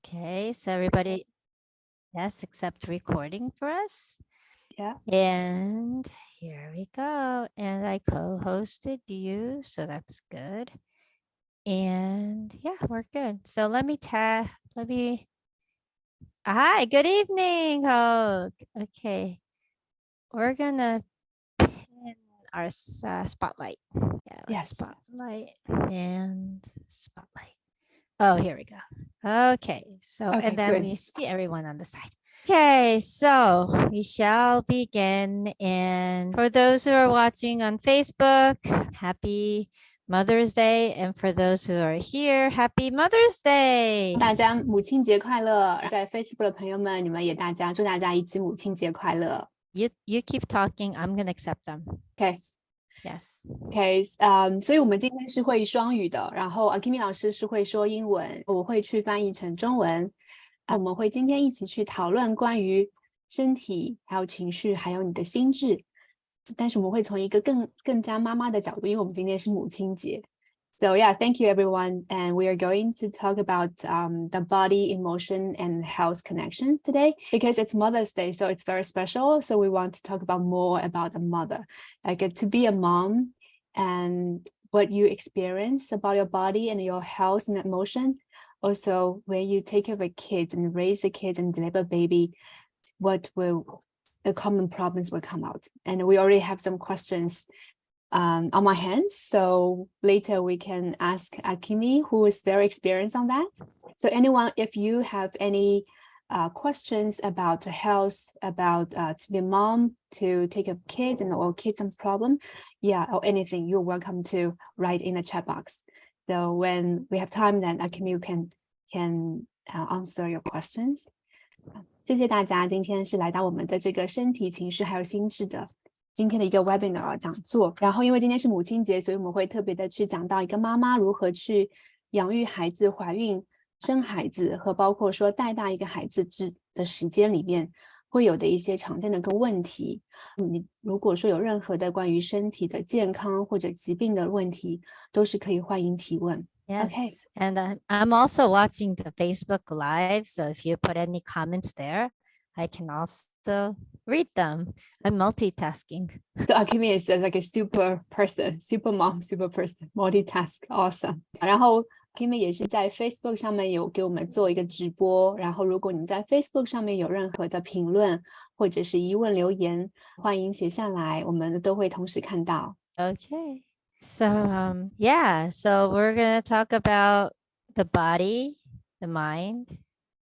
Okay, so everybody, yes, except recording for us. Yeah. And here we go. And I co-hosted you, so that's good. And yeah, we're good. So hi, good evening, Hope. Okay, we're gonna pin our spotlight. Yeah, let's Yes. spotlight and spotlight. Oh, here we go. Okay, so Okay, and then good. we see everyone on the side. Okay, so we shall begin. And for those who are watching on Facebook, happy Mother's Day. And for those who are here, happy Mother's Day. 大家母亲节快乐！在 Facebook 的朋友们，你们也祝大家一起母亲节快乐。You keep talking. I'm gonna accept them. Okay. Yes. Okay. 所以我们今天是会双语的，然后 Akimi 老师是会说英文，我会去翻译成中文。我们会今天一起去讨论关于身体、还有情绪，还有你的心智。但是我们会从一个更加妈妈的角度，因为我们今天是母亲节。So yeah, thank you everyone. And we are going to talk about the body, emotion, and health connections today because it's Mother's Day, so it's very special. So we want to talk about more about the mother, like to be a mom and what you experience about your body and your health and emotion. Also, when you take care of a kid and raise a kid and deliver a baby, what will the common problems will come out? And we already have some questions on my hands. So later we can ask Akimi, who is very experienced on that. So anyone, if you have any questions about health, about to be a mom, to take care of kids and or kids and problem, yeah, or anything, you're welcome to write in the chat box. So when we have time, then Akimi can answer your questions. 谢谢大家，今天是来到我们的这个身体、情绪还有心智的今天的一个 webinar 讲座。然后因为今天是母亲节，所以我们会特别的去讲到一个妈妈如何去养育孩子、怀孕、生孩子和包括说带大一个孩子的时间里面会有的一些常见的个问题。你如果说有任何的关于身体的健康或者疾病的问题，都是可以欢迎提问。Yes. Okay. And I'm also watching the Facebook Live. So if you put any comments there, I can also read them. I'm multitasking. So Akimi is like a super person, super mom, super person, multitask, awesome. 然后 Akimi 也是在 Facebook 上面有给我们做一个直播。然后如果你在 Facebook 上面有任何的评论或者是疑问留言，欢迎写下来，我们都会同时看到。Okay. So yeah, so we're going to talk about the body, the mind,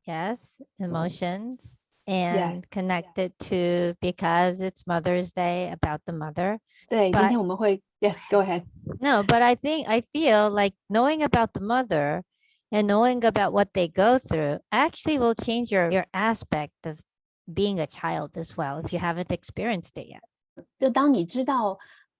yes, emotions, and Yes. connected to because it's Mother's Day about the mother. 对，今天我们会 Yes, go ahead. No, but I feel like knowing about the mother and knowing about what they go through actually will change your aspect of being a child as well if you haven't experienced it yet. 就当你知道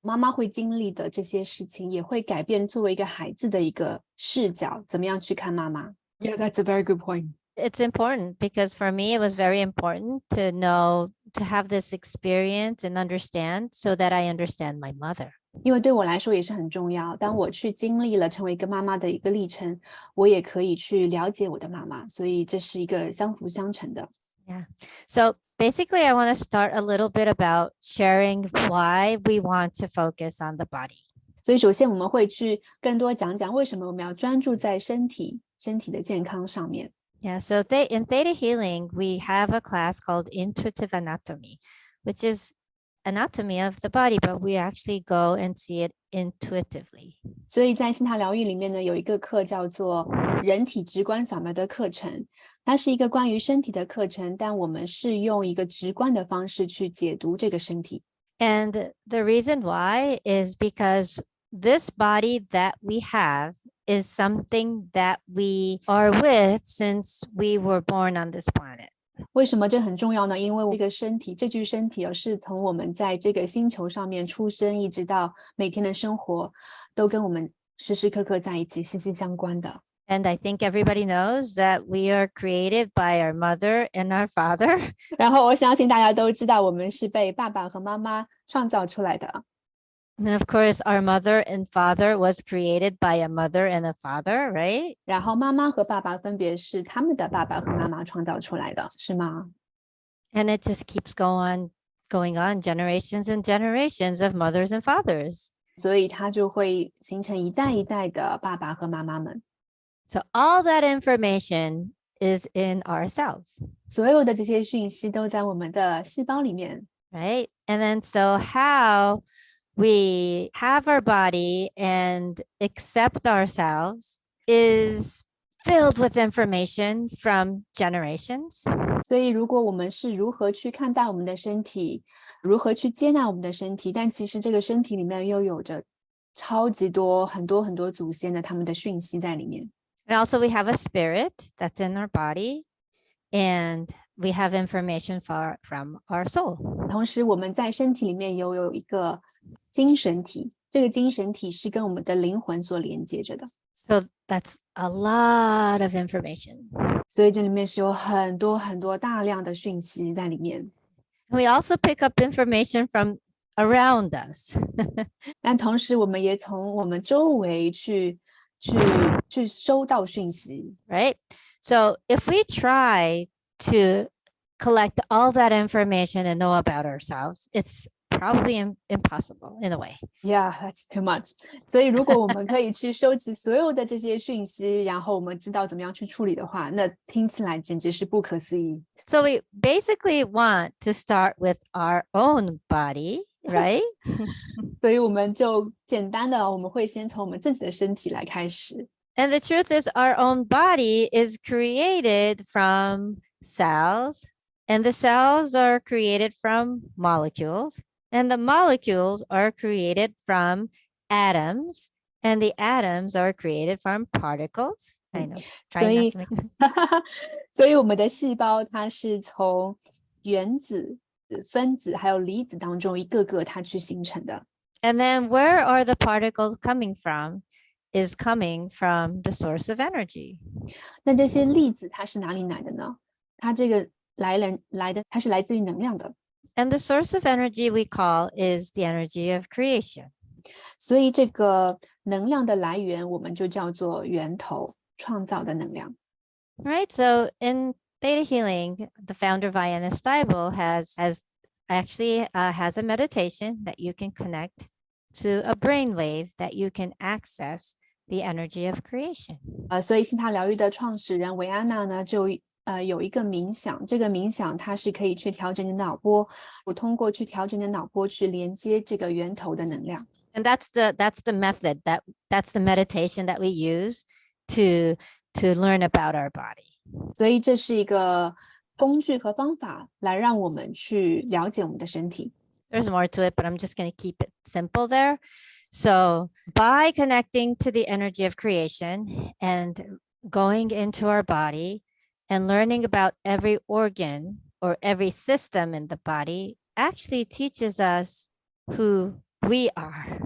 妈妈会经历的这些事情，也会改变作为一个孩子的一个视角，怎么样去看妈妈。Yeah, that's a very good point. It's important because for me, it was very important to know, to have this experience and understand so that I understand my mother. 因为对我来说也是很重要，当我去经历了成为一个妈妈的一个历程，我也可以去了解我的妈妈，所以这是一个相辅相成的。Yeah. So basically, I want to start a little bit about sharing why we want to focus on the body. 所以首先我们会去更多讲讲为什么我们要专注在身体的健康上面。Yeah, so in Theta Healing, we have a class called Intuitive Anatomy, which is anatomy of the body, but we actually go and see it intuitively. 所以在心塔疗愈里面呢，有一个课叫做人体直观扫描的课程，它是一个关于身体的课程，但我们是用一个直观的方式去解读这个身体。And the reason why is because this body that we have is something that we are with since we were born on this planet. 为什么这很重要呢？因为这个身体，这具身体是从我们在这个星球上面出生，一直到每天的生活，都跟我们时时刻刻在一起，息息相关的。And I think everybody knows that we are created by our mother and our father. 然后我相信大家都知道，我们是被爸爸和妈妈创造出来的。And of course, our mother and father was created by a mother and a father, right? 然后妈妈和爸爸分别是他们的爸爸和妈妈创造出来的，是吗？ And it just keeps going on generations and generations of mothers and fathers. 所以它就会形成一代一代的爸爸和妈妈们。So all that information is in our cells. 所有的这些讯息都在我们的细胞里面。Right? And then so how we have our body and accept ourselves is filled with information from generations. 所以如果我们是如何去看待我们的身体，如何去接纳我们的身体，但其实这个身体里面又有着超级多很多很多祖先的他们的讯息在里面。And also we have a spirit that's in our body and we have information from our soul. 同时我们在身体里面有一个精神体，这个精神体是跟我们的灵魂所连接着的。So that's a lot of information. 所以这里面是有很多很多大量的讯息在里面。We also pick up information from around us. 但同时我们也从我们周围去收到讯息。Right? So if we try to collect all that information and know about ourselves, it's probably impossible in a way. Yeah, that's too much. 所以如果我们可以去收集所有的这些讯息，然后我们知道怎么样去处理的话，那听起来简直是不可思议。So we basically want to start with our own body, right? 所以我们就简单的，我们会先从我们自己的身体来开始。And the truth is our own body is created from cells, and the cells are created from molecules, and the molecules are created from atoms, and the atoms are created from particles. I know. 所以，所以我们的细胞它是从原子、分子还有离子当中一个个它去形成的。And then where are the particles coming from? Is coming from the source of energy. 那这些粒子它是哪里来的呢？它这个来的，它是来自于能量的。And the source of energy we call is the energy of creation. 所以这个能量的来源我们就叫做源头，创造的能量。Right. So in theta healing, the founder Vianna Stibel has a meditation that you can connect to a brainwave that you can access the energy of creation. 所以西塔疗愈的创始人维安娜呢，就有一个冥想，这个冥想它是可以去调整你的脑波，我通过去调整你的脑波去连接这个源头的能量。And that's the method that's the meditation that we use to learn about our body. 所以这是一个工具和方法来让我们去了解我们的身体。There's more to it, but I'm just going to keep it simple there. So by connecting to the energy of creation and going into our body and learning about every organ or every system in the body actually teaches us who we are.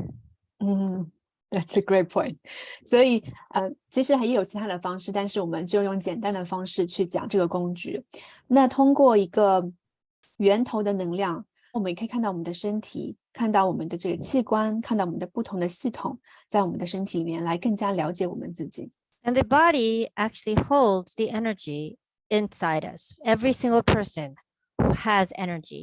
That's a great point. 所以其实也有其他的方式，但是我们就用简单的方式去讲这个工具。那通过一个源头的能量，我们也可以看到我们的身体，看到我们的这个器官，看到我们的不同的系统在我们的身体里面，来更加了解我们自己。And the body actually holds the energy inside us. Every single person has energy,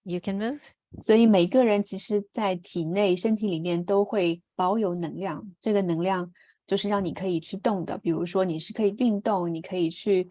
you can move. 所以每个人其实在体内身体里面都会保有能量，这个能量就是让你可以去动的，比如说你是可以运动，你可以去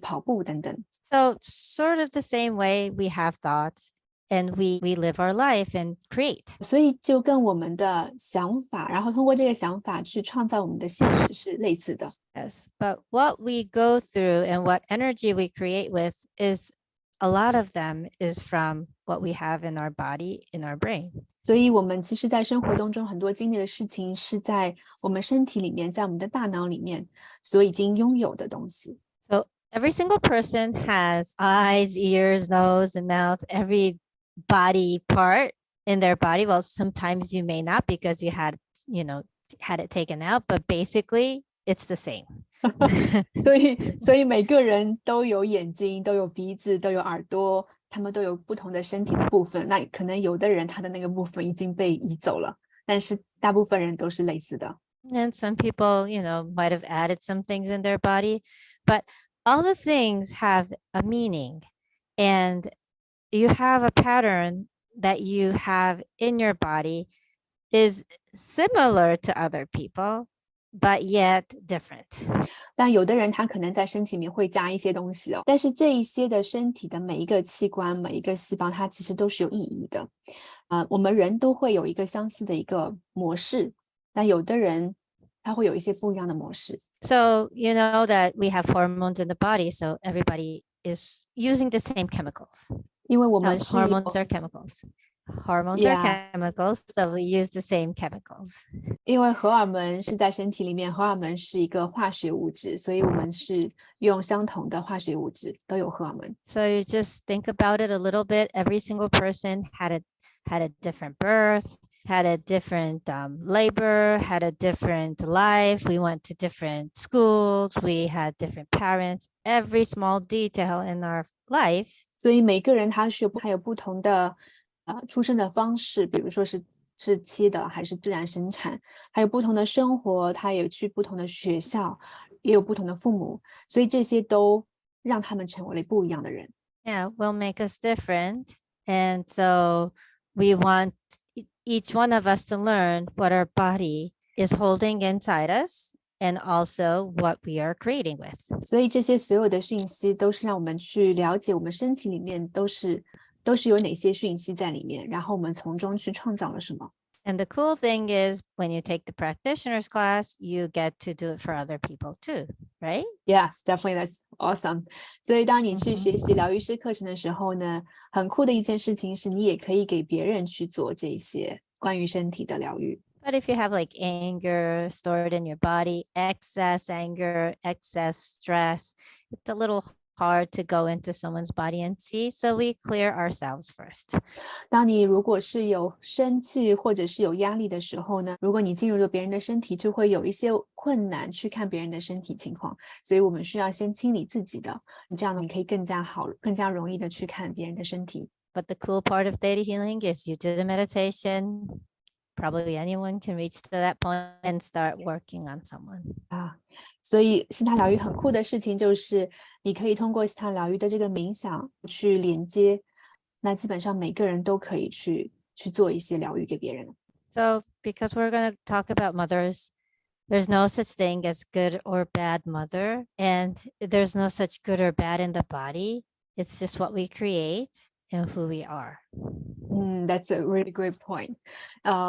跑步等等。So sort of the same way we have thoughts and we live our life and create. 所以就跟我们的想法，然后通过这个想法去创造我们的现实是类似的。Yes, but what we go through and what energy we create with is a lot of them is from what we have in our body, in our brain. 所以我们其实在生活当中很多经历的事情是在我们身体里面，在我们的大脑里面所已经拥有的东西。So every single person has eyes, ears, nose, and mouth, every body part in their body. Well, sometimes you may not because you had it taken out, but basically it's the same. 所以每个人都有眼睛，都有鼻子，都有耳朵，他们都有不同的身体的部分，那可能有的人他的那个部分已经被移走了，但是大部分人都是类似的。And some people, might have added some things in their body, but all the things have a meaning. And you have a pattern that you have in your body is similar to other people, but yet different. 但有的人他可能在身体里面会加一些东西哦，但是这一些的身体的每一个器官、每一个细胞，它其实都是有意义的。我们人都会有一个相似的一个模式，但有的人他会有一些不一样的模式。So you know that we have hormones in the body, so everybody is using the same chemicals. 因为我们是有 Hormones are chemicals. Hormones are Yeah. chemicals, so we use the same chemicals. 因为荷尔蒙是在身体里面，荷尔蒙是一个化学物质，所以我们是用相同的化学物质，都有荷尔蒙。So you just think about it a little bit. Every single person had a different birth, had a different labor, had a different life. We went to different schools. We had different parents. Every small detail in our life. 所以每个人他有不同的出生的方式，比如说是妻的还是自然生产，还有不同的生活，他有去不同的学校，也有不同的父母，所以这些都让他们成为了不一样的人。Yeah, will make us different. And so we want each one of us to learn what our body is holding inside us and also what we are creating with. 所以这些所有的讯息都是让我们去了解我们身体里面都是有哪些讯息在里面，然后我们从中去创造了什么。And the cool thing is when you take the practitioner's class, you get to do it for other people too, right? Yes, definitely, that's awesome. 所以当你去学习疗愈师课程的时候呢，很酷的一件事情是你也可以给别人去做这些关于身体的疗愈。But if you have like anger stored in your body, excess anger, excess stress, it's a little hard to go into someone's body and see. So we clear ourselves first. 当你如果是有生气或者是有压力的时候呢，如果你进入了别人的身体，就会有一些困难去看别人的身体情况，所以我们需要先清理自己的，这样你可以更加好、更加容易的去看别人的身体。But the cool part of theta healing is you do the meditation. Probably anyone can reach to that point and start working on someone. 所以西塔疗愈很酷的事情就是你可以通过西塔疗愈的这个冥想去连接，那基本上每个人都可以去做一些疗愈给别人。 So because we're going to talk about mothers, there's no such thing as good or bad mother, and there's no such good or bad in the body. It's just what we create and who we are. That's a really great point.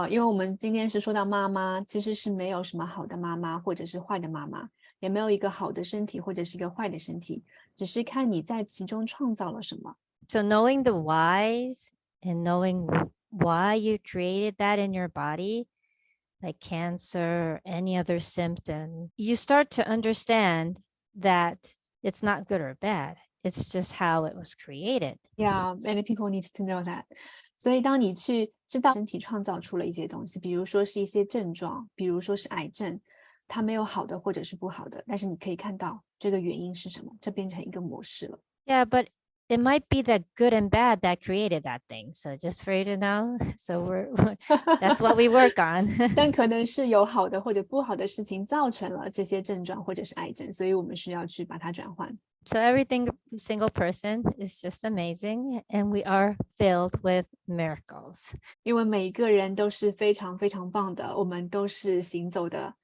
因为我们今天是说到妈妈，其实是没有什么好的妈妈或者是坏的妈妈，也没有一个好的身体或者是一个坏的身体，只是看你在其中创造了什么。 So knowing the whys and knowing why you created that in your body, like cancer or any other symptom, you start to understand that it's not good or bad. It's just how it was created. Yeah, many people need to know that. 所以当你去知道身体创造出了一些东西，比如说是一些症状，比如说是癌症，它没有好的或者是不好的，但是你可以看到这个原因是什么，这变成一个模式了。 Yeah, but it might be the good and bad that created that thing. So just for you to know, so that's what we work on. 但可能是有好的或者不好的事情造成了这些症状或者是癌症，所以我们需要去把它转换。 So single person is just amazing, and we are filled with miracles. 因为每一个人都是非常非常棒的，我们都是行走的。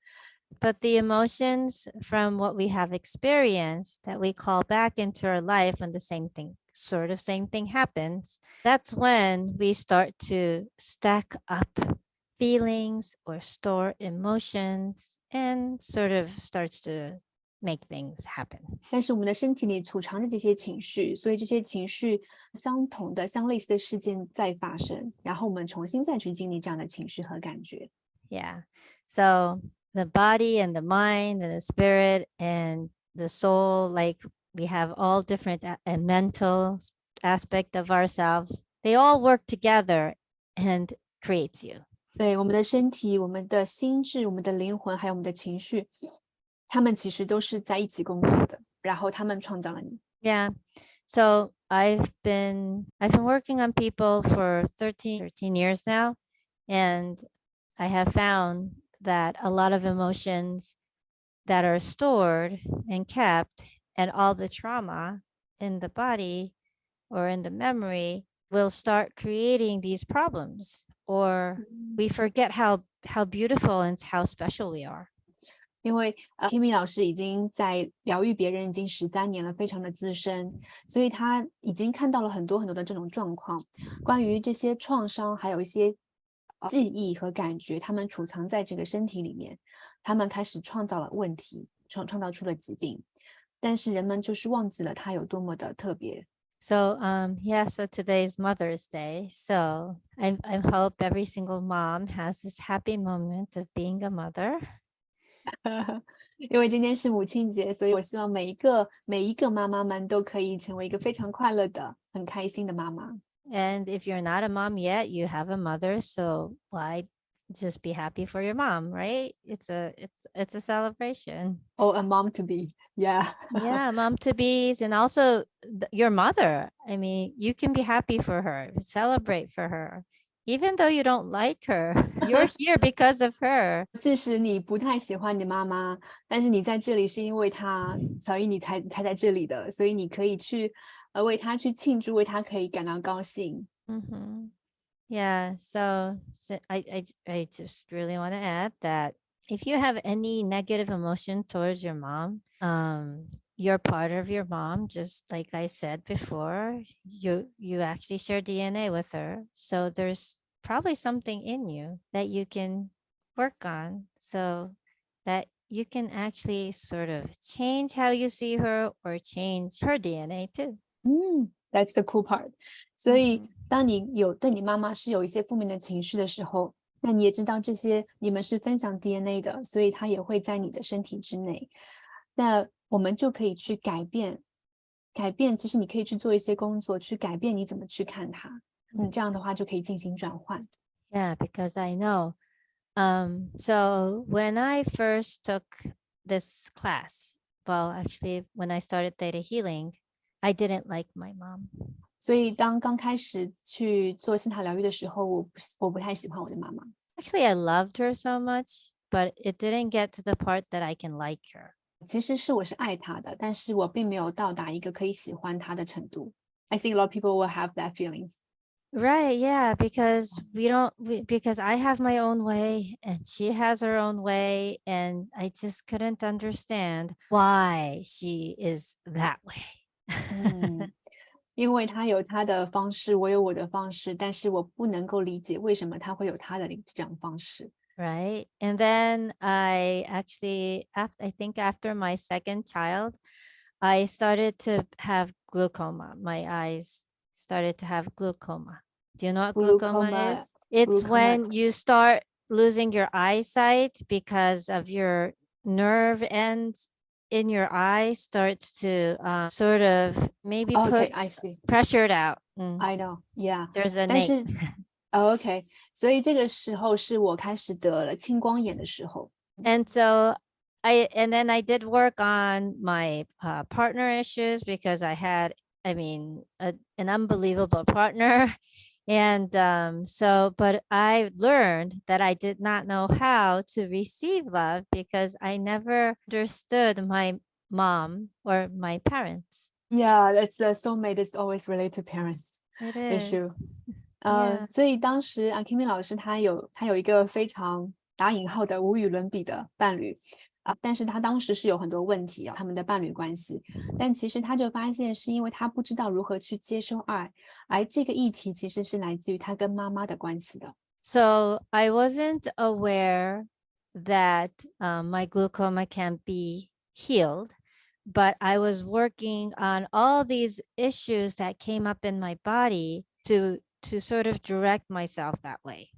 But the emotions from what we have experienced that we call back into our life when the same thing happens, that's when we start to stack up feelings or store emotions and sort of starts to make things happen. 但是我们的身体里储藏着这些情绪，所以这些情绪相同的、相类似的事件再发生，然后我们重新再去经历这样的情绪和感觉。 Yeah. So the body and the mind and the spirit and the soul, like we have all different mental aspect of ourselves. They all work together and creates you. 对，我们的身体、我们的心智、我们的灵魂，还有我们的情绪，他们其实都是在一起工作的，然后他们创造了你。 Yeah. So I've been working on people for 13 years now, and I have found that a lot of emotions that are stored and kept and all the trauma in the body or in the memory will start creating these problems, or we forget how beautiful and how special we are. 因为Kimi 老师已经在疗愈别人已经13年了，非常的资深，所以他已经看到了很多很多的这种状况，关于这些创伤，还有一些记忆和感觉，他们储藏在这个身体里面，他们开始创造了问题，创造出了疾病，但是人们就是忘记了它有多么的特别。So so today's Mother's Day. So I hope every single mom has this happy moment of being a mother. 因为今天是母亲节，所以我希望每一个妈妈们都可以成为一个非常快乐的、很开心的妈妈。And if you're not a mom yet, you have a mother, so why just be happy for your mom, right? It's a celebration. Oh, a mom to be, yeah. Yeah, mom to be's, and also your mother. I mean, you can be happy for her, celebrate for her, even though you don't like her. You're here because of her. 即使你不太喜欢你妈妈，但是你在这里是因为她，所以你才在这里的，所以你可以去为她去庆祝，为她可以感到高兴。Mm-hmm. Yeah, so I just really want to add that if you have any negative emotion towards your mom, you're part of your mom, just like I said before. You actually share DNA with her, so there's probably something in you that you can work on, so that you can actually sort of change how you see her or change her DNA too. That's the cool part. 所以当你对你妈妈是有一些负面的情绪的时候，那你也知道这些你们是分享 DNA 的，所以它也会在你的身体之内。那我们就可以去改变，其实你可以去做一些工作，去改变你怎么去看它。这样的话就可以进行转换。Yeah, because I know. So when I first took this class, well, actually, when I started theta healing, I didn't like my mom. 所以当刚开始去做心塔疗愈的时候，我不太喜欢我的妈妈。Actually, I loved her so much, but it didn't get to the part that I can like her. 其实我是爱她的，但是我并没有到达一个可以喜欢她的程度。I think a lot of people will have that feelings. Right, yeah, because because I have my own way and she has her own way, and I just couldn't understand why she is that way. 因为她有她的方式，我有我的方式，但是我不能够理解为什么她会有她的这种方式。Right. And then I think after my second child, I started to have glaucoma. My eyes started to have glaucoma. Do you know what glaucoma is? It's when you start losing your eyesight because of your nerve ends in your eye starts to sort of maybe put I see. pressure it out. I know, yeah. There's a 但是 name. OK，所以这个时候是我开始得了青光眼的时候。And so and then I did work on my partner issues because I had, an unbelievable partner. And but I learned that I did not know how to receive love because I never understood my mom or my parents. Yeah, that's the soulmate is always related to parents It is. issue. Yeah. 所以当时Kimi 老师他有一个非常打引号的无与伦比的伴侣但是他当时是有很多问题他们的伴侣关系，但其实他就发现是因为他不知道如何去接收爱，而这个议题其实是来自于他跟妈妈的关系的。So I wasn't aware that my glaucoma can be healed, but I was working on all these issues that came up in my body to sort of direct myself that way.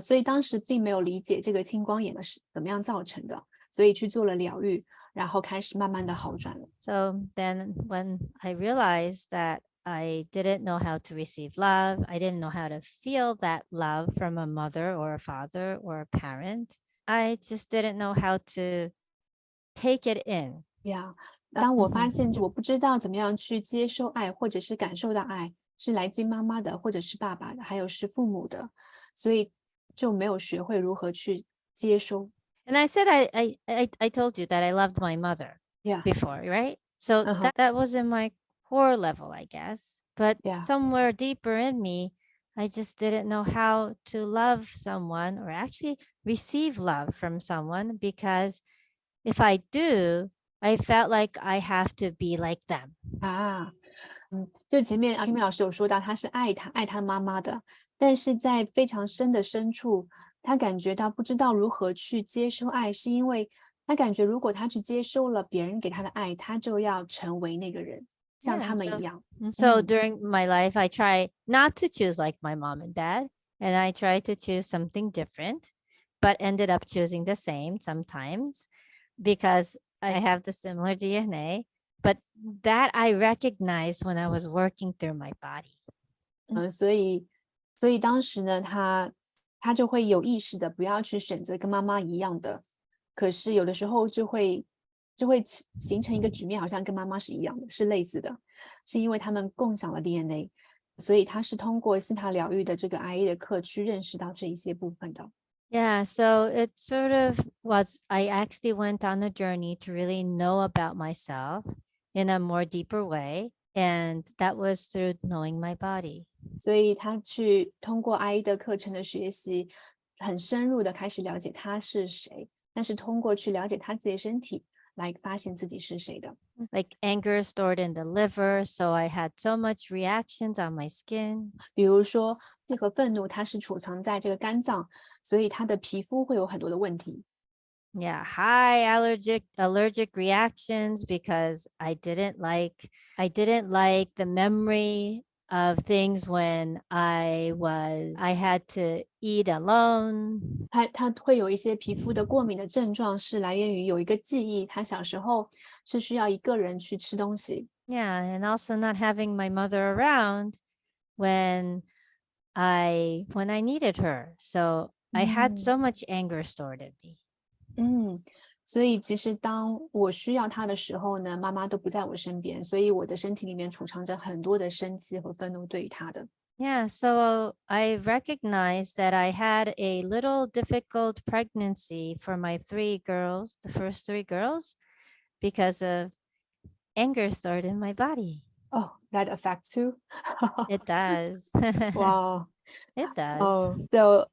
所以当时并没有理解这个青光眼的是怎么样造成的，所以去做了疗愈，然后开始慢慢的好转了。So then when I realized that I didn't know how to receive love, I didn't know how to feel that love from a mother or a father or a parent, I just didn't know how to take it in. Yeah. 当我发现我不知道怎么样去接收爱，或者是感受到爱，是来自于妈妈的，或者是爸爸的，还有是父母的，所以就没有学会如何去接收。And I said I told you that I loved my mother Yeah. before, right? So that was in my core level, I guess. But Yeah. somewhere deeper in me, I just didn't know how to love someone or actually receive love from someone because if I do, I felt like I have to be like them. 就前面阿 Kimi 老师有说到，他是爱他妈妈的，但是在非常深的深处，他感觉到不知道如何去接收爱，是因为他感觉如果他去接收了别人给他的爱，他就要成为那个人，像 Yeah, 他们一样。so during my life, I try not to choose like my mom and dad, and I try to choose something different, but ended up choosing the same sometimes because I have the similar DNA. But that I recognized when I was working through my body. 所以当时呢，他就会有意识的不要去选择跟妈妈一样的，可是有的时候就会形成一个局面，好像跟妈妈是一样的，是类似的，是因为他们共享了 DNA，所以他是通过西塔疗愈的这个 IA 的课去认识到这一些部分的。Yeah, so it sort of was, I actually went on a journey to really know about myself in a more deeper way. And that was through knowing my body. 所以他去通过 IA 的课程的学习，很深入的开始了解他是谁，但是通过去了解他自己的身体，来发现自己是谁的。Like anger stored in the liver, so I had so much reactions on my skin. 比如说，气和愤怒，它是储藏在这个肝脏，所以他的皮肤会有很多的问题。Yeah, high allergic reactions because I didn't like the memory of things when I had to eat alone. 他会有一些皮肤的过敏的症状，是来源于有一个记忆，他小时候是需要一个人去吃东西。Yeah, and also not having my mother around when I needed her. So I had so much anger stored in me. 所以其实当我需要他的时候呢，妈妈都不在我身边，所以我的身体里面储藏着很多的生气和愤怒对于他的。Yeah, so I recognized that I had a little difficult pregnancy for my the first three girls, because of anger stored in my body. Oh, that affects you? It does. Wow. It does. Oh, so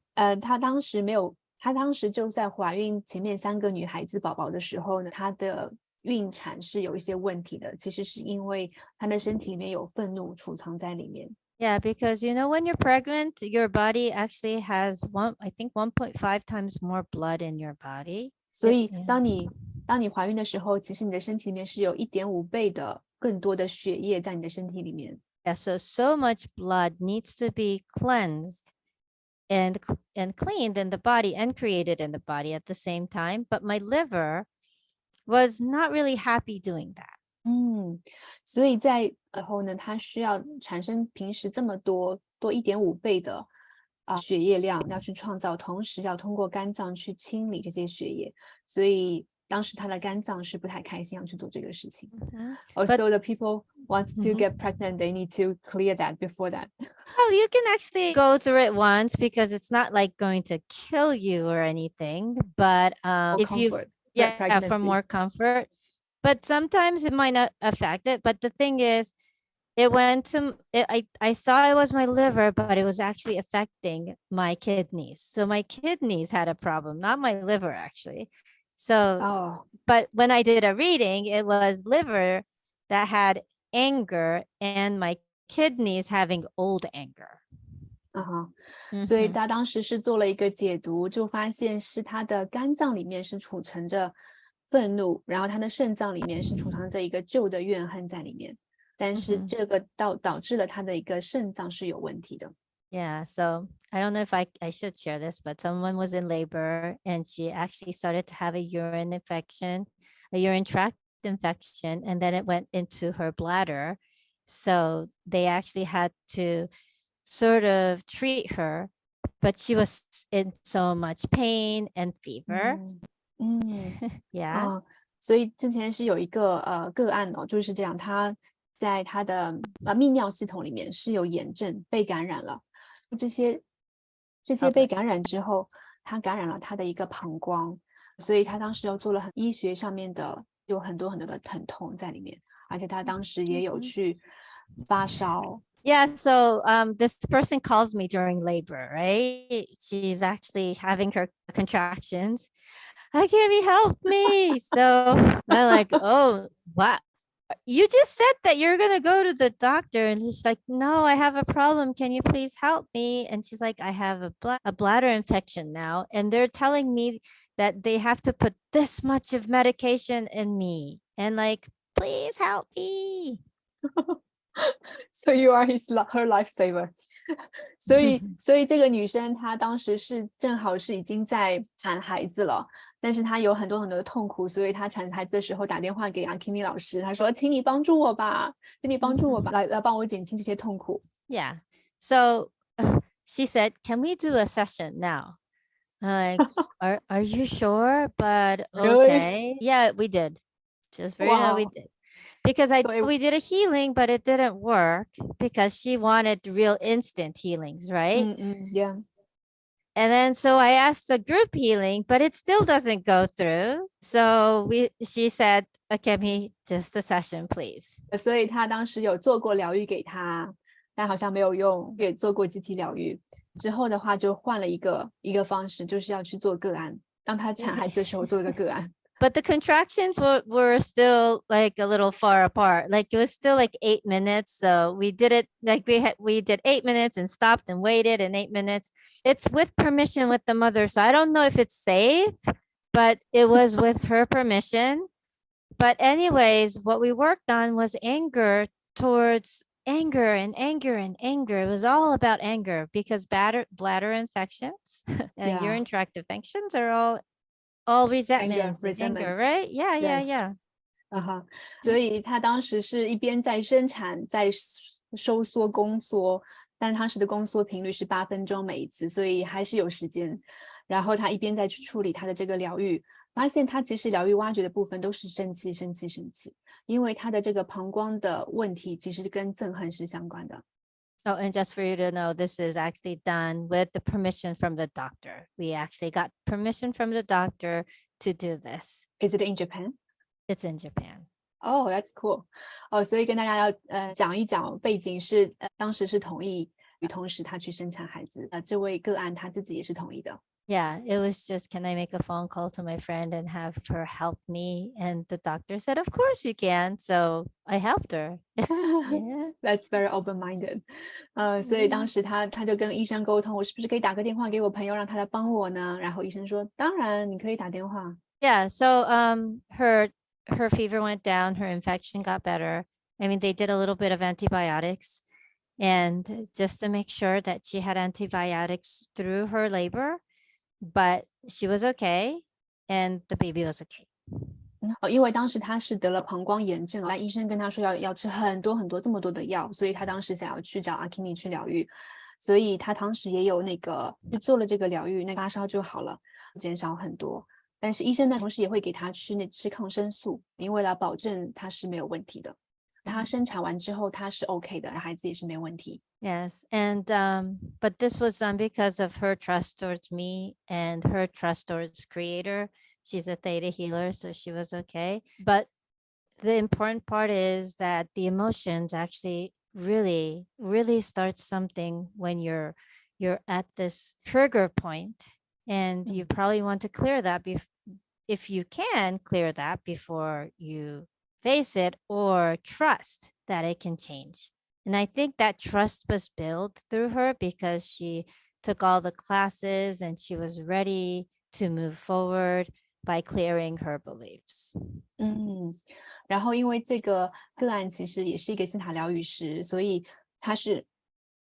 她当时就在怀孕前面3个女孩子宝宝的时候呢，她的孕产是有一些问题的，其实是因为她的身体里面有愤怒储藏在里面。Yeah, because when you're pregnant, your body actually has I think 1.5 times more blood in your body. 所以当你怀孕的时候，其实你的身体里面是有1.5倍的更多的血液在你的身体里面。Yeah, so much blood needs to be cleansed and cleaned in the body and created in the body at the same time. But my liver was not really happy doing that. 所以在后呢，它需要产生平时这么多1.5倍的血液量要去创造，同时要通过肝脏去清理这些血液，所以当时他的肝脏是不太开心要去做这个事情。Also, the people wants to get pregnant, they need to clear that before that. Well, you can actually go through it once because it's not like going to kill you or anything. But if you, for more comfort. But sometimes it might not affect it. But the thing is, I saw it was my liver, but it was actually affecting my kidneys. So my kidneys had a problem, not my liver actually. So, but when I did a reading, it was liver that had anger and my kidneys having old anger. 所以他当时是做了一个解读，就发现是他的肝脏里面是储存着愤怒，然后他的肾脏里面是储藏着一个旧的怨恨在里面，但是这个导致了他的一个肾脏是有问题的。Yeah, so I don't know if I should share this, but someone was in labor and she actually started to have a urine tract infection, and then it went into her bladder. So they actually had to sort of treat her, but she was in so much pain and fever. Yeah. 所以之前是有一个个案哦，就是这样，他在他的泌尿系统里面是有炎症，被感染了。这些被感染之后，他感染了他的一个膀胱，所以他当时又做了医学上面的有很多很多的疼痛在里面，而且他当时也有去发烧。Yeah, so this person calls me during labor, right? She's actually having her contractions. Hi, Kimmy, help me. So I'm like, oh, what? You just said that you're going to go to the doctor. And she's like, no, I have a problem. Can you please help me? And she's like, I have a bladder infection now. And they're telling me that they have to put this much of medication in me. And like, please help me. So you are her lifesaver. 所以这个女生她当时是正好是已经在产孩子了，但是她有很多很多的痛苦，所以她产孩子的时候打电话给Akimi 老师，她说：“请你帮助我吧，请你帮助我吧，来帮我减轻这些痛苦。” Yeah. So she said, can we do a session now? I'm like, are you sure? But Really? okay. Yeah, we did. Just very no, we Wow. did. Because we did a healing, but it didn't work because she wanted real instant healings, right? Yeah. And then so I asked a group healing, but it still doesn't go through. So she said, okay, just a session, please. 所以她当时有做过疗愈给她，但好像没有用，也做过集体疗愈。之后的话就换了一个方式，就是要去做个案。当她产孩子的时候做了个个案。But the contractions were still like a little far apart. Like it was still like 8 minutes. So we did it like we did 8 minutes and stopped and waited and 8 minutes. It's with permission with the mother. So I don't know if it's safe, but it was with her permission. But anyways, what we worked on was anger towards anger and anger and anger. It was all about anger because bladder infections and urine tract infections are all resentment, anger, right? Yeah, yeah, yeah. 所以她当时是一边在生产，在收缩宫缩，但当时的宫缩频率是8分钟每一次，所以还是有时间。然后她一边在去处理她的这个疗愈，发现她其实疗愈挖掘的部分都是生气，因为她的这个膀胱的问题其实跟憎恨是相关的。Oh, and just for you to know, this is actually done with the permission from the doctor. We actually got permission from the doctor to do this. Is it in Japan? It's in Japan. Oh, that's cool. 所以跟大家要讲一讲背景是，当时是同意与同时她去生产孩子。这位个案她自己也是同意的。Yeah, it was just, can I make a phone call to my friend and have her help me? And the doctor said, of course you can. So I helped her. Yeah. That's very open-minded. 所以当时他就跟医生沟通，我是不是可以打个电话给我朋友，让他来帮我呢？然后医生说，当然你可以打电话。Yeah, so her fever went down, her infection got better. I mean, they did a little bit of antibiotics and just to make sure that she had antibiotics through her labor, but she was okay and the baby was okay. 因为当时他是得了膀胱炎症，医生跟他说要吃很多很多这么多的药，所以他当时想要去找Akimi去疗愈，所以他当时也有做了这个疗愈，那发烧就好了，减少很多。但是医生呢，同时也会给他吃抗生素，因为来保证他是没有问题的。他生产完之后他是 OK 的，孩子也是没问题。Yes, and but this was done because of her trust towards me and her trust towards Creator. She's a theta healer, so she was okay. But the important part is that the emotions actually really, really start something when you're at this trigger point, and you probably want to clear that if you can clear that before you face it, or trust that it can change. And I think that trust was built through her because she took all the classes and she was ready to move forward by clearing her beliefs. 然后因为这个个案其实也是一个心塔疗愈师，所以他是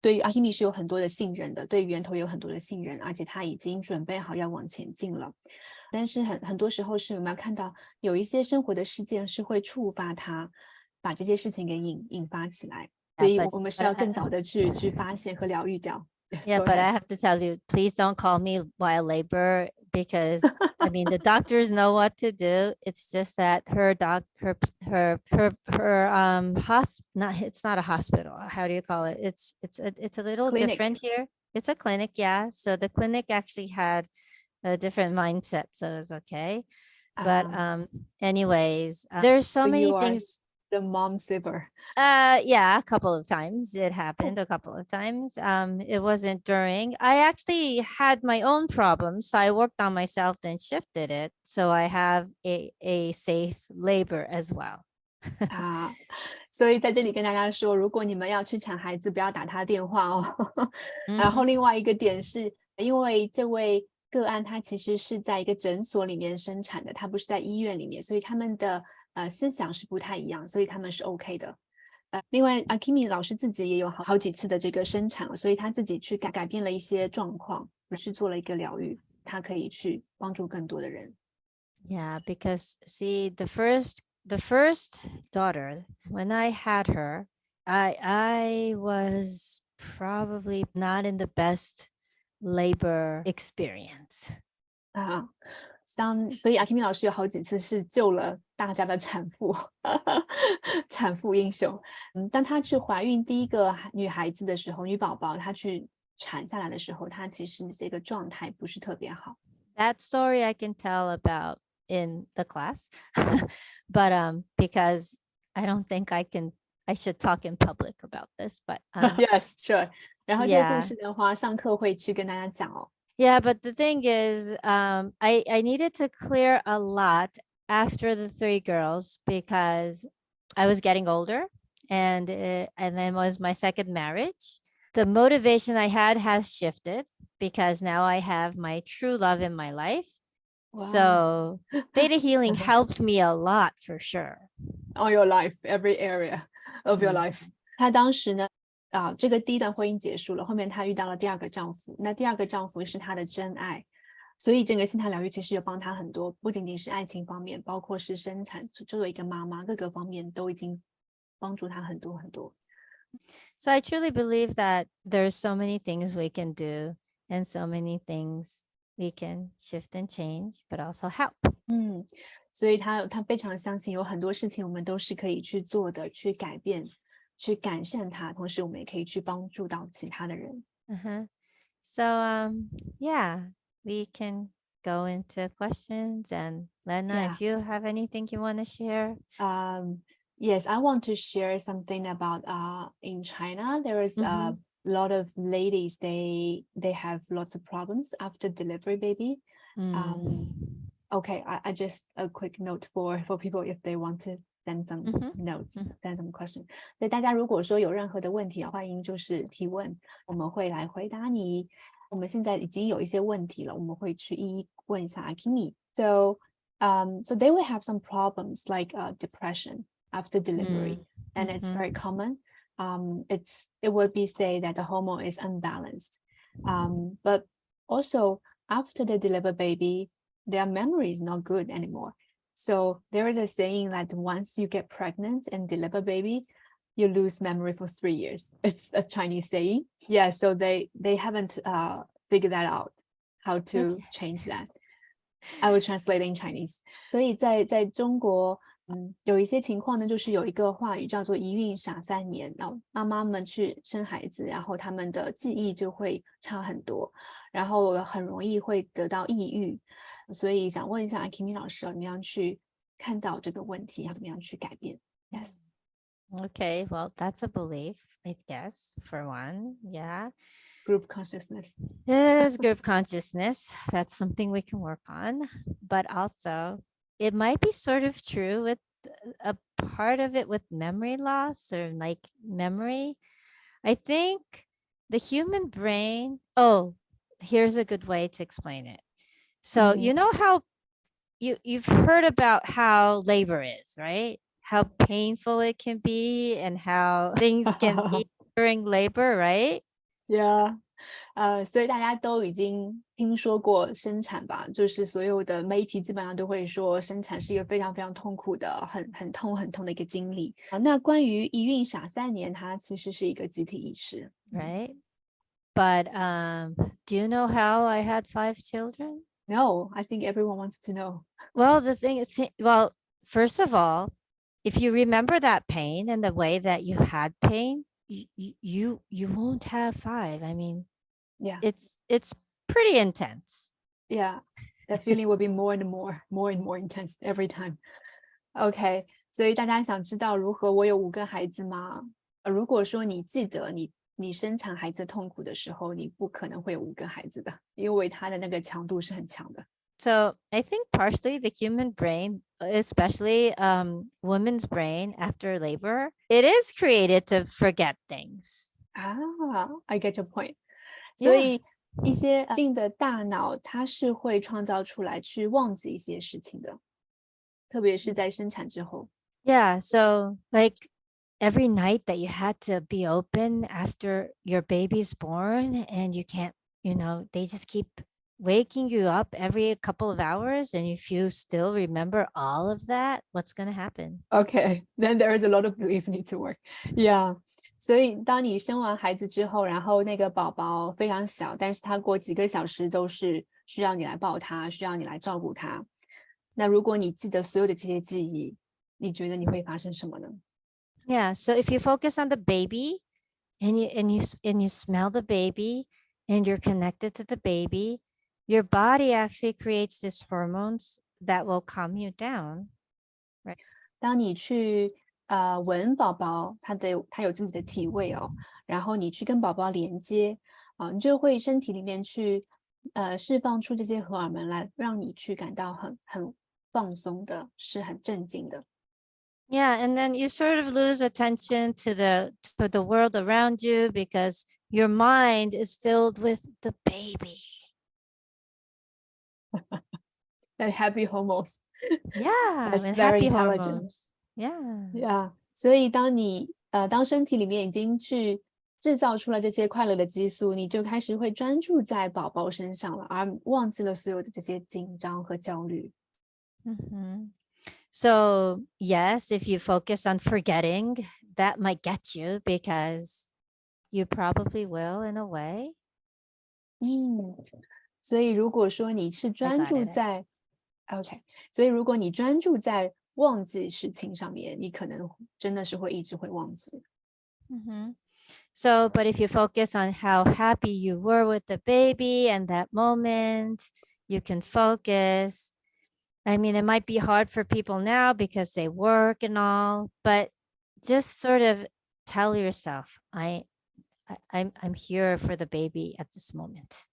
对Akimi是有很多的信任的，对源头有很多的信任，而且他已经准备好要往前进了。但是很多时候是我们要看到有一些生活的事件是会触发他，把这些事情给引发起来，所以我们是要更早的去发现和疗愈掉。Yeah, but I have to tell you, please don't call me while labor because I mean the doctors know what to do. It's just that her not it's not a hospital. How do you call it? It's a little Clinic. different here. It's a clinic, yeah. So the clinic actually had a different mindset, so it was okay. But anyways, there's so many you are things. the mom saver. Yeah, a couple of times it happened. A couple of times. It wasn't during. I actually had my own problems, so I worked on myself, then shifted it. So I have a safe labor as well. 所以在这里跟大家说，如果你们要去产孩子，不要打他电话哦。然后另外一个点是，因为这位个案他其实是在一个诊所里面生产的，他不是在医院里面，所以他们的思想是不太一样，所以他们是 OK 的。另外Akimi 老师自己也有好几次的这个生产，所以他自己去改变了一些状况，去做了一个疗愈，他可以去帮助更多的人。Yeah, because see the first daughter, when I had her, I was probably not in the best labor experience. 所以Akimi 老师有好几次是救了大家的产妇，产妇英雄。当她去怀孕第一个女孩子的时候，女宝宝她去产下来的时候，她其实这个状态不是特别好。That story I can tell about in the class, but because I don't think I should talk in public about this, but yes, sure. 然后这个故事的话，上课会去跟大家讲哦。Yeah, but the thing is, I needed to clear a lot after the 3 girls because I was getting older, and then was my second marriage. The motivation I had has shifted because now I have my true love in my life. Wow. So theta healing helped me a lot for sure. All your life, every area of your life. 她当时呢，这个第一段婚姻结束了，后面她遇到了第二个丈夫，那第二个丈夫是她的真爱，所以整个心态疗愈其实有帮她很多，不仅仅是爱情方面，包括是生产，作为一个妈妈，各个方面都已经帮助她很多很多。So I truly believe that there's so many things we can do and so many things we can shift and change, but also help. 所以她非常相信有很多事情我们都是可以去做的，去改变，去改善它，同时我们也可以去帮助到其他的人。So yeah, we can go into questions, and Lena, if you have anything you want to share. Yes, I want to share something about in China there is a lot of ladies they have lots of problems after delivery baby. Okay, I just a quick note for people if they want to send some notes, send some questions. 所以大家如果说有任何的问题欢迎就是提问，我们会来回答你。我们现在已经有一些问题了，我们会去一一问一下 Akimi. So they will have some problems like depression after delivery, and it's very common. It would be say that the hormone is unbalanced, but also after they deliver baby, their memory is not good anymore. So there is a saying that once you get pregnant and deliver baby, you lose memory for 3 years. It's a Chinese saying. Yeah, so they haven't figured that out, how to change that. I will translate in Chinese. 所以在中国有一些情况呢，就是有一个话语叫做一孕傻3年，然后妈妈们去生孩子，然后他们的记忆就会差很多，然后很容易会得到抑郁。所以想问一下 Akimi 老师，怎么样去看到这个问题，要怎么样去改变？ Yes. Okay, well, that's a belief, I guess, for one. Yeah. Group consciousness. It is group consciousness. That's something we can work on. But also, it might be sort of true with a part of it with memory loss or like memory. I think the human brain, here's a good way to explain it. So you know how you've heard about how labor is, right? How painful it can be and how things can be during labor, right? Yeah. 所以大家都已经听说过生产吧，就是所有的媒体基本上都会说生产是一个非常非常痛苦的很痛的一个经历。那关于一孕傻3年，它其实是一个集体意识。Right. But do you know how I had 5 children? No, I think everyone wants to know. Well, the thing is, well, first of all, if you remember that pain and the way that you had pain, you won't have five. I mean, Yeah, it's pretty intense. yeah. The feeling will be more and more intense every time. OK，所以大家想知道如何我有5个孩子吗？如果说你记得你生产孩子痛苦的时候，你不可能会有5个孩子的，因为它的那个强度是很强的。So I think partially the human brain, especially woman's brain after labor, it is created to forget things. I get your point. 所 Yeah. 以一些性的大脑，它是会创造出来去忘记一些事情的，特别是在生产之后。Yeah. So like every night that you had to be open after your baby's born and you can't, they just keep waking you up every couple of hours. And if you still remember all of that, what's going to happen? OK, then there is a lot of belief need to work. Yeah. 所以当你生完孩子之后，然后那个宝宝非常小，但是他过几个小时都是需要你来抱他，需要你来照顾他。那如果你记得所有的这些记忆，你觉得你会发生什么呢？ Yeah. So if you focus on the baby and you smell the baby and you're connected to the baby, your body actually creates these hormones that will calm you down. Right. 当你去闻宝宝，他有自己的体味哦，然后你去跟宝宝连接你就会身体里面去释放出这些荷尔蒙来，让你去感到很放松的，是很镇静的。Yeah, and then you sort of lose attention to the world around you because your mind is filled with the baby. That happy hormones. Yeah, That's and very happy intelligent. hormones. Yeah. Yeah. 所以当身体里面已经去制造出了这些快乐的激素，你就开始会专注在宝宝身上了，而忘记了所有的这些紧张和焦虑。Mhm. So, yes, if you focus on forgetting, that might get you because you probably will in a way. 所以如果说你是 I 专 got 注 it. 在 OK，所以如果你专注在忘记事情上面，你可能真的是会一直会忘记。Mhm. So, but if you focus on how happy you were with the baby and that moment, you can focus. I mean, it might be hard for people now because they work and all, but just sort of tell yourself, I'm here for the baby at this moment.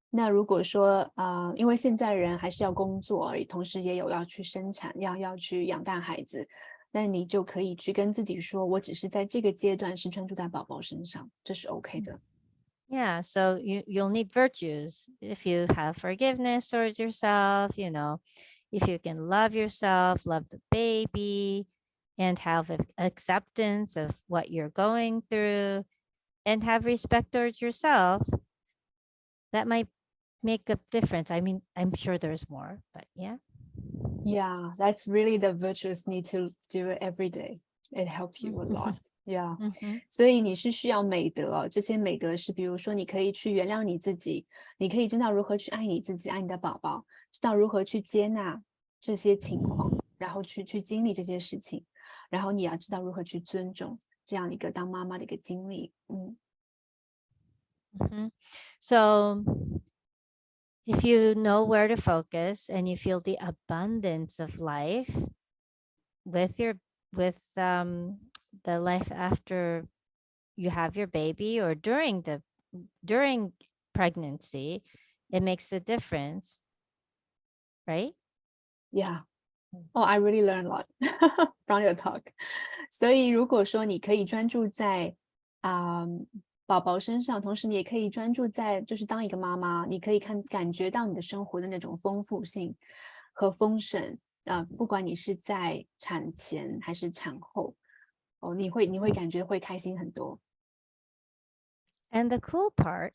那如果说因为现在人还是要工作，同时也有要去生产，要去养大孩子，那你就可以去跟自己说，我只是在这个阶段是专注在宝宝身上，这是 OK 的。Yeah, so you'll need virtues if you have forgiveness towards yourself, if you can love yourself, love the baby, and have acceptance of what you're going through, and have respect towards yourself, that might make a difference. I mean, I'm sure there's more, but yeah. Yeah, that's really the virtuous need to do it every day. It helps you a lot. Yeah. 所以你是需要美德这些美德是比如说你可以去原谅你自己，你可以知道如何去爱你自己，爱你的宝宝，知道如何去接纳这些情况，然后去经历这些事情，然后你要知道如何去尊重这样一个当妈妈的一个经历。So if you know where to focus and you feel the abundance of life with the life after you have your baby or during pregnancy, it makes a difference, right? Yeah. Oh, I really learned a lot from your talk. 所以如果说你可以专注在宝宝身上，同时你也可以专注在就是当一个妈妈，你可以感觉到你的生活的那种丰富性和丰盛不管你是在产前还是产后你会感觉会开心很多。And the cool part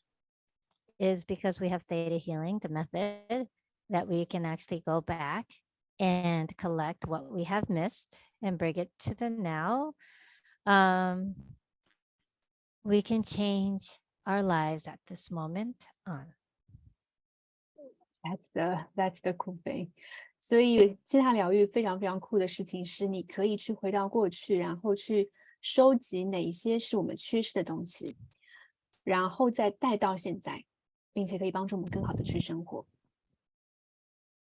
is because we have theta healing, the method that we can actually go back and collect what we have missed and bring it to the now. We can change our lives at this moment on. That's the cool thing. 所以线下疗愈非常非常酷的事情是，你可以去回到过去，然后去收集哪一些是我们缺失的东西，然后再带到现在，并且可以帮助我们更好的去生活。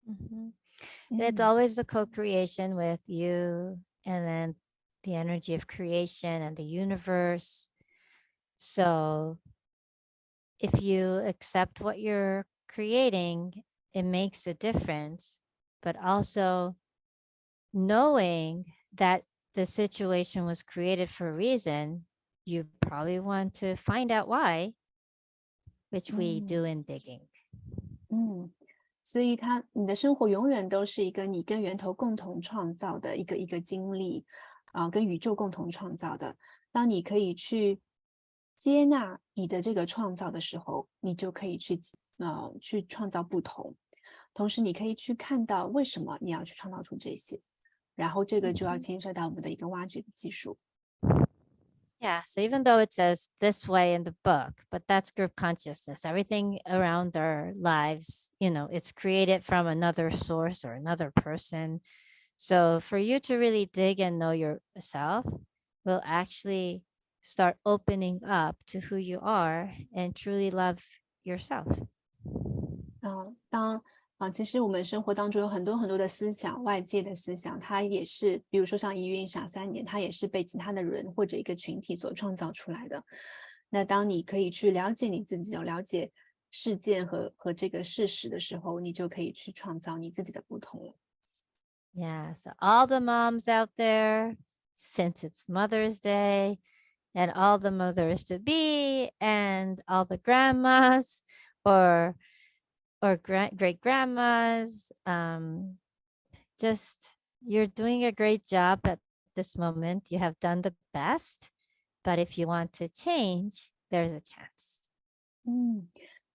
And it's always the co-creation with you and then the energy of creation and the universe. So if you accept what you're creating, it makes a difference. But also knowing that the situation was created for a reason, you probably want to find out why, which we do in digging. 所以你的生活永远都是一个你跟源头共同创造的一个经历，跟宇宙共同创造的。当你可以去接纳你的这个创造的时候，你就可以去创造不同。同时，你可以去看到为什么你要去创造出这些，然后这个就要牵涉到我们的一个挖掘的技术。Yeah, so even though it says this way in the book, but that's group consciousness. Everything around our lives, it's created from another source or another person. So for you to really dig and know yourself will actually start opening up to who you are and truly love yourself. 其实我们生活当中有很多很多的思想，外界的思想，它也是，比如说像一孕傻3年，它也是被其他的人或者一个群体所创造出来的。那当你可以去了解你自己，了解事件和这个事实的时候，你就可以去创造你自己的不同了。Yeah, so all the moms out there, since it's Mother's Day, and all the mothers to be, and all the grandmas or great grandmas, just you're doing a great job at this moment. You have done the best, but if you want to change, there's a chance.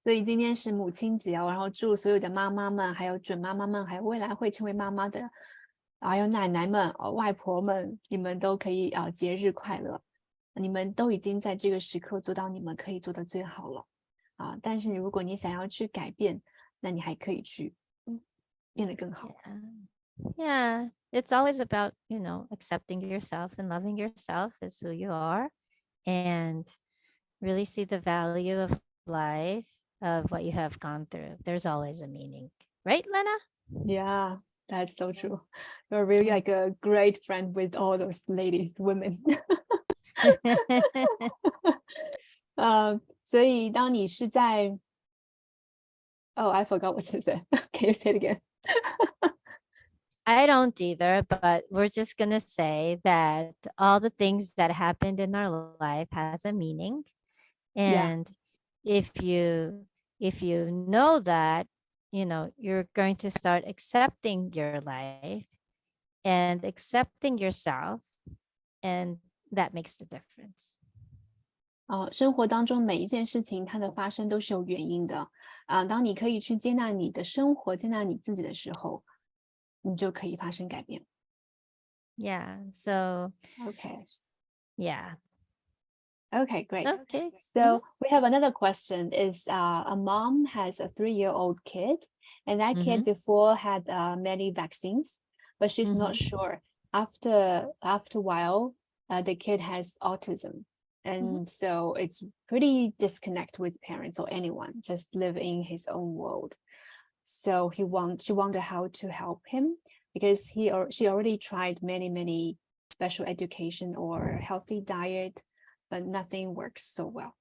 所以今天是母亲节然后祝所有的妈妈们，还有准妈妈们，还有未来会成为妈妈的，还有奶奶们、外婆们，你们都可以节日快乐。你们都已经在这个时刻做到你们可以做的最好了但是如果你想要去改变，那你还可以去变得更好。Yeah, it's always about, accepting yourself and loving yourself as who you are and really see the value of life, of what you have gone through. There's always a meaning. Right, Lena? Yeah, that's so true. You're really like a great friend with all those ladies, women. 所以当你是在 Oh, I forgot what you said. Can you say it again? I don't either, but we're just going to say that all the things that happened in our life has a meaning. And if you know that, you're going to start accepting your life and accepting yourself, and that makes the difference. 生活当中每一件事情它的发生都是有原因的当你可以去接纳你的生活，接纳你自己的时候，你就可以发生改变。Yeah, so Okay. Yeah. Okay, great. Okay. So we have another question is a mom has a 3-year-old kid and that kid before had many vaccines, but she's not sure. After a while, the kid has autism. And so it's pretty disconnect with parents or anyone, just live in his own world. So she wondered how to help him because she already tried many special education or healthy diet, but nothing works so well.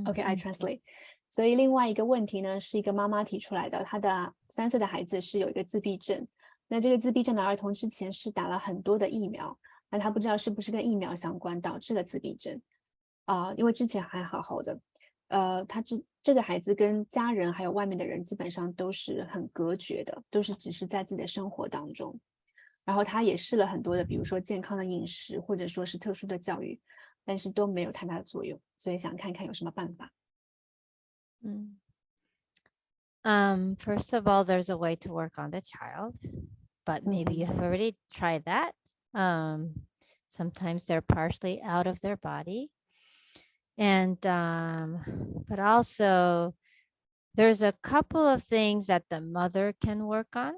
Okay, I translate. 所以另外一个问题呢，是一个妈妈提出来的，她的3岁的孩子是有一个自闭症。那这个自闭症的儿童之前是打了很多的疫苗，那他不知道是不是跟疫苗相关导致了自闭症因为之前还好好的。这个孩子跟家人还有外面的人基本上都是很隔绝的，都是只是在自己的生活当中。然后他也试了很多的，比如说健康的饮食，或者说是特殊的教育，但是都没有太大的作用，所以想看看有什么办法。First of all, there's a way to work on the child, but maybe you have already tried that. Sometimes they're partially out of their body. And but also there's a couple of things that the mother can work on,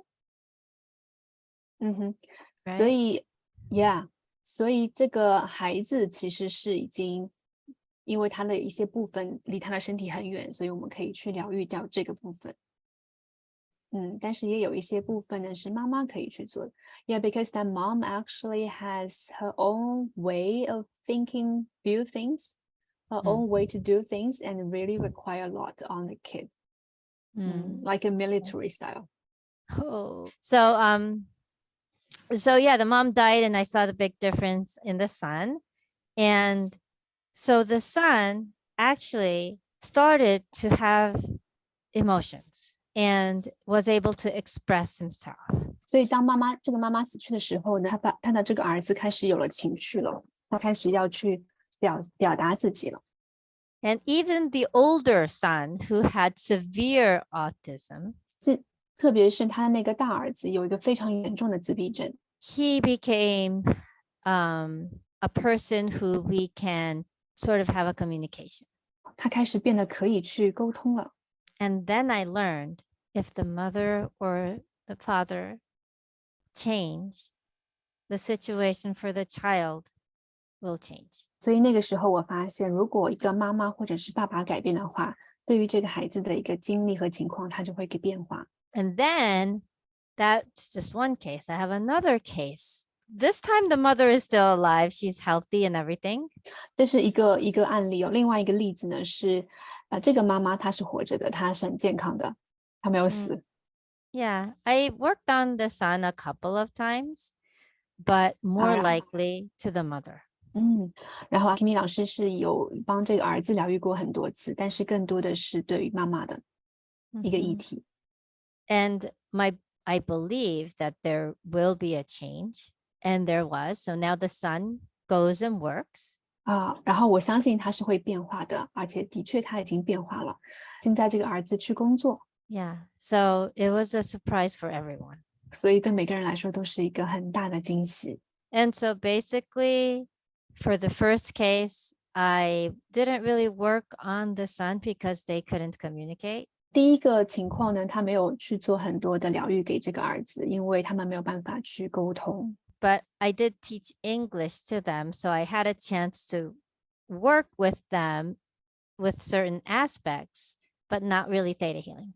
所 right? 以 yeah，所以这个孩子其实是已经因为他的一些部分离他的身体很远，所以我们可以去疗愈掉这个部分。但是也有一些部分呢是妈妈可以去做的。Yeah, because that mom actually has her own way of thinking, view things, her own way to do things, and really require a lot on the kid, like a military style. Oh, so yeah, the mom died and I saw the big difference in the son. And so the son actually started to have emotions and was able to express himself. 所以当这个妈妈死去的时候呢，他的这个儿子开始有了情绪了，他开始要去表达自己了。And even the older son who had severe autism, 特别是他的那个大儿子有一个非常严重的自闭症， he became a person who we can sort of have a communication. 他开始变得可以去沟通了。And then I learned if the mother or the father change, the situation for the child will change. 所以那个时候我发现，如果一个妈妈或者是爸爸改变的话，对于这个孩子的一个经历和情况，他就会给变化。And then that's just one case. I have another case. This time the mother is still alive. She's healthy and everything. 这是一个案例哦。另外一个例子呢是，这个妈妈她是活着的，她是很健康的，她没有死。Yeah, I worked on the son a couple of times, but more likely to the mother. 然后 Kimi 老师是有帮这个儿子疗愈过很多次，但是更多的是对于妈妈的一个议题。And I believe that there will be a change, and there was. So now the son goes and works. 然后我相信他是会变化的，而且的确他已经变化了。现在这个儿子去工作。Yeah, so it was a surprise for everyone. 所以对每个人来说都是一个很大的惊喜。And so basically, for the first case, I didn't really work on the son because they couldn't communicate. 第一个情况呢，他没有去做很多的疗愈给这个儿子，因为他们没有办法去沟通。But I did teach English to them, so I had a chance to work with them with certain aspects, but not really theta healing.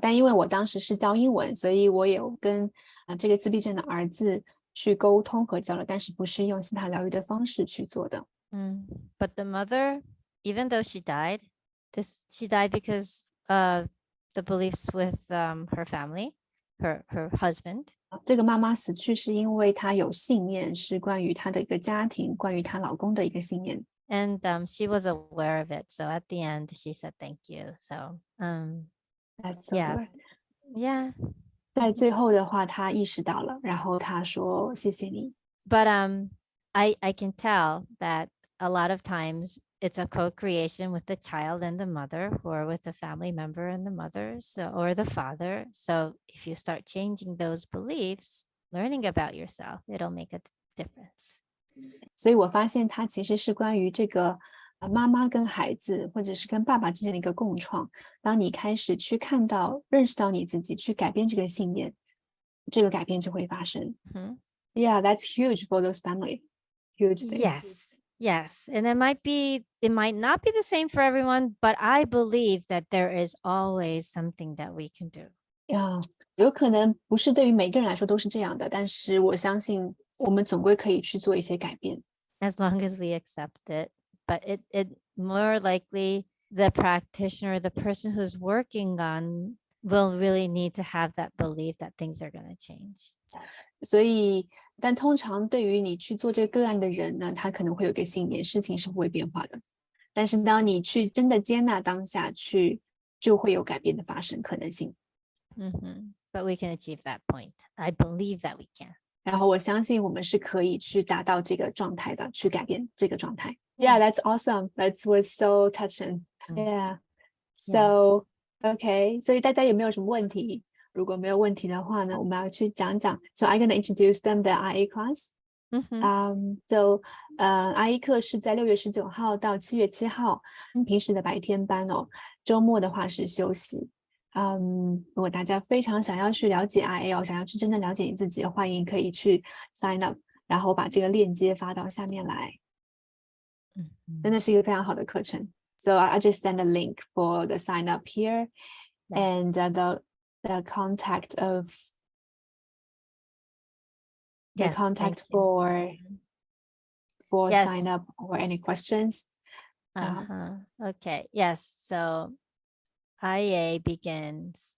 但因为我当时是教英文，所以我有跟这个自闭症的儿子去沟通和交流，但是不是用西塔疗愈的方式去做的。But the mother, even though she died because the beliefs with her family, her husband. 这个妈妈死去是因为她有信念，是关于她的一个家庭，关于她老公的一个信念。And she was aware of it. So at the end, she said thank you. So That's so yeah, good. yeah. 在最后的话，她意识到了，然后她说谢谢你。But I can tell that a lot of times it's a co-creation with the child and the mother, or with the family member and the mother, or the father. So if you start changing those beliefs, learning about yourself, it'll make a difference. 所以我发现它其实是关于这个妈妈跟孩子，或者是跟爸爸之间的一个共创。当你开始去看到、认识到你自己，去改变这个信念，这个改变就会发生。Yeah, that's huge for those family. Huge thing. Yes. And it might not be the same for everyone, but I believe that there is always something that we can do. 有可能不是对于每个人来说都是这样的，但是我相信我们总归可以去做一些改变。As long as we accept it. But it more likely the practitioner, the person who's working on, will really need to have that belief that things are going to change. 所以，但通常对于你去做这个个案的人呢，他可能会有一个信念，事情是不会变化的。但是当你去真的接纳当下去，就会有改变的发生可能性。But we can achieve that point. I believe that we can. 然后我相信我们是可以去达到这个状态的，去改变这个状态。Yeah, that's awesome. That was so touching. Yeah. So, okay. 所以大家有没有什么问题？如果没有问题的话呢，我们要去讲讲。So I'm gonna introduce them the IA class. So, IA 课是在6月19号到7月7号，平时的白天班哦，周末的话是休息。如果大家非常想要去了解 IL， 想要去真正了解你自己，欢迎可以去 sign up， 然后把这个链接发到下面来。真的是一个非常好的课程。So I just send a link for the sign up here, Yes. and the contact of the Yes, thank contact you. for Yes. sign up or any questions. Okay. Yes. So IA begins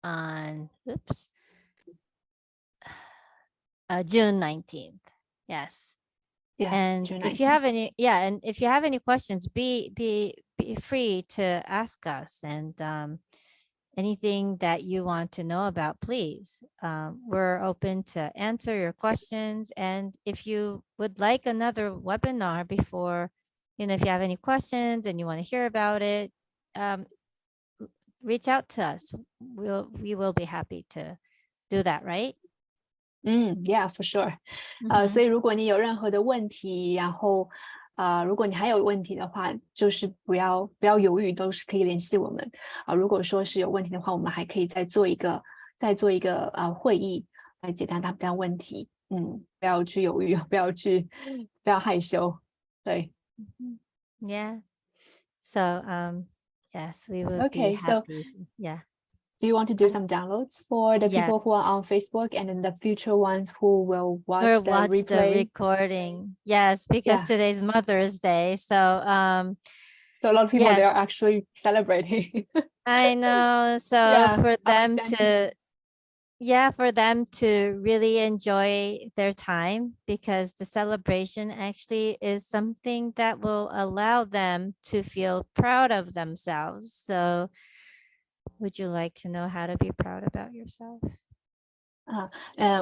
on June 19th. Yes. Yeah, And June if you 19th. have any, and if you have any questions, be free to ask us, and anything that you want to know about, please. We're open to answer your questions. And if you would like another webinar before, if you have any questions and you want to hear about it, reach out to us. We will be happy to do that, right? Yeah, for sure. 所以如果你有任何的问题，然后如果你还有问题的话，就是不要犹豫，都是可以联系我们。如果说是有问题的话，我们还可以再做一个会议来解答大家问题。不要去犹豫，不要害羞。对。Yeah. So yes, we would be Okay, so happy. Yeah. do you want to do some downloads for the Yeah. people who are on Facebook and then the future ones who will Or watch the watch the replay? recording. Yes, because Yeah. today's Mother's Day. So So a lot of people, they are yes, actually celebrating. I know. So Yeah, for our them sentiment. for them to really enjoy their time, because the celebration actually is something that will allow them to feel proud of themselves. So would you like to know how to be proud about yourself?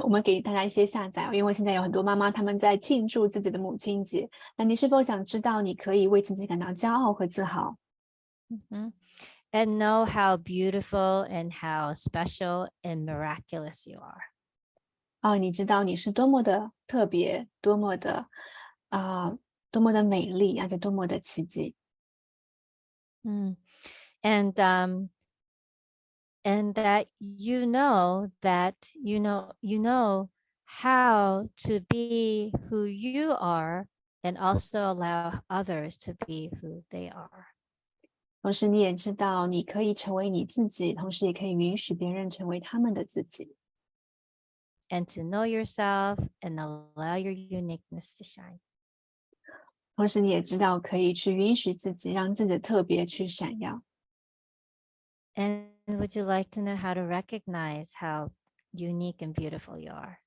我们给大家一些下载，因为现在有很多妈妈她们在庆祝自己的母亲节。那你是否想知道你可以为自己感到骄傲和自豪？ And know how beautiful and how special and miraculous you are. 你知道你是多么的特别，多么的美丽，而且多么的奇迹。And that you know how to be who you are, and also allow others to be who they are. 同时你也知道你可以成为你自己，同时也可以允许别人成为他们的自己。And to know yourself and allow your uniqueness to shine. 同时你也知道可以去允许自己，让自己的特别去闪耀。And would you like to know how to recognize how unique and beautiful you are?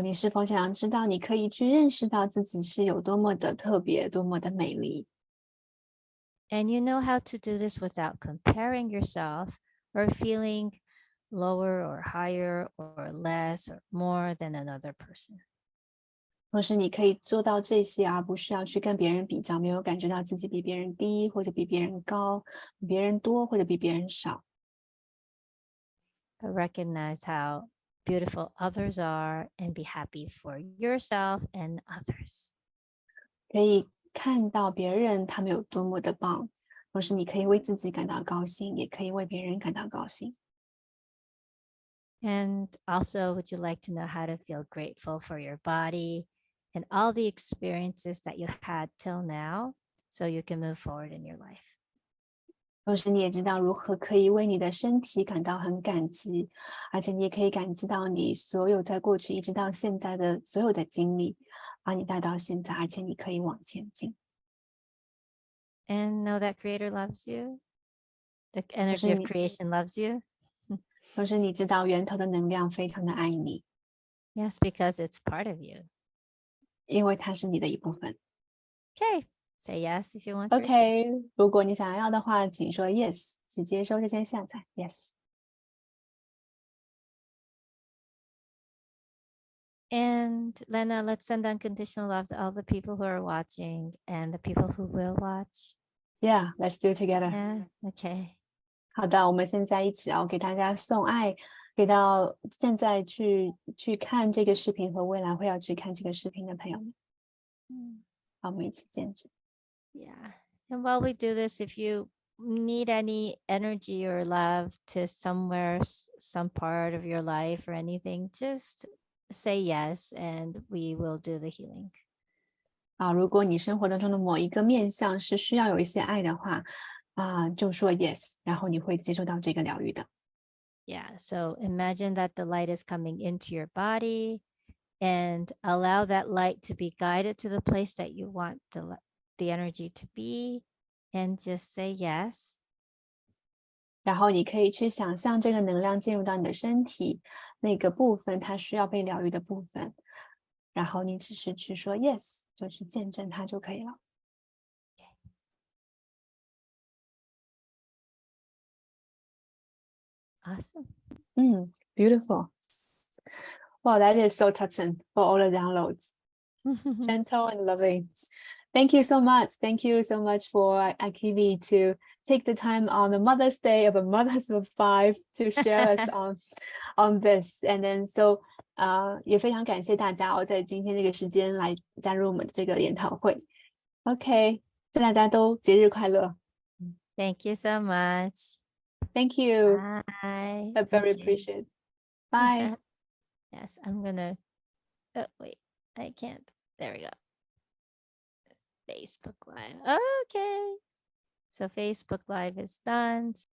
你是否想知道你可以去认识到自己是有多么的特别，多么的美丽？ And you know how to do this without comparing yourself or feeling lower or higher or less or more than another person. 同时你可以做到这些，而不需要去跟别人比较，没有感觉到自己比别人低，或者比别人高，比别人多，或者比别人少。 But recognize how beautiful others are and be happy for yourself and others. 可以看到别人他们有多么的棒，同时你可以为自己感到高兴，也可以为别人感到高兴。 And also, would you like to know how to feel grateful for your body and all the experiences that you had till now, so you can move forward in your life? 同时你也知道如何可以为你的身体感到很感激，而且你也可以感激到你所有在过去一直到现在的所有的经历，把你带到现在，而且你可以往前进。 And know that Creator loves you. The energy of creation loves you. 同时你知道源头的能量非常的爱你。 Yes, because it's part of you. 因为它是你的一部分。 Okay, say yes if you want to. OK， 如果你想要的话，请说 yes， 去接收这些下载 yes。 And Lena, let's send unconditional love to all the people who are watching and the people who will watch. Yeah, let's do it together. Yeah, okay. 好的，我们现在一起给大家送爱，给到正在去看这个视频和未来会要去看这个视频的朋友们。好，我们一起见证。 Yeah. And while we do this, if you need any energy or love to somewhere, some part of your life or anything, just say yes and we will do the healing. 如果你生活当中的某一个面向是需要有一些爱的话，就说 yes， 然后你会接受到这个疗愈的。Yeah, so imagine that the light is coming into your body and allow that light to be guided to the place that you want the energy to be and just say yes. 然后你可以去想象这个能量进入到你的身体那个部分，它需要被疗愈的部分，然后你只是去说 yes， 就去见证它就可以了。Awesome. Beautiful. Wow, that is so touching for all the downloads. Gentle and loving. Thank you so much. Thank you so much for Akivi to take the time on the Mother's Day of a Mothers of 5 to share us on this. And then so 也非常感谢大家在今天这个时间来加入我们的这个研讨会。OK， 祝大家都节日快乐。Thank you so much. Thank you. Bye. I very appreciate. Bye. Yes, I'm gonna. Oh wait, I can't. There we go. Facebook Live. Okay. So Facebook Live is done.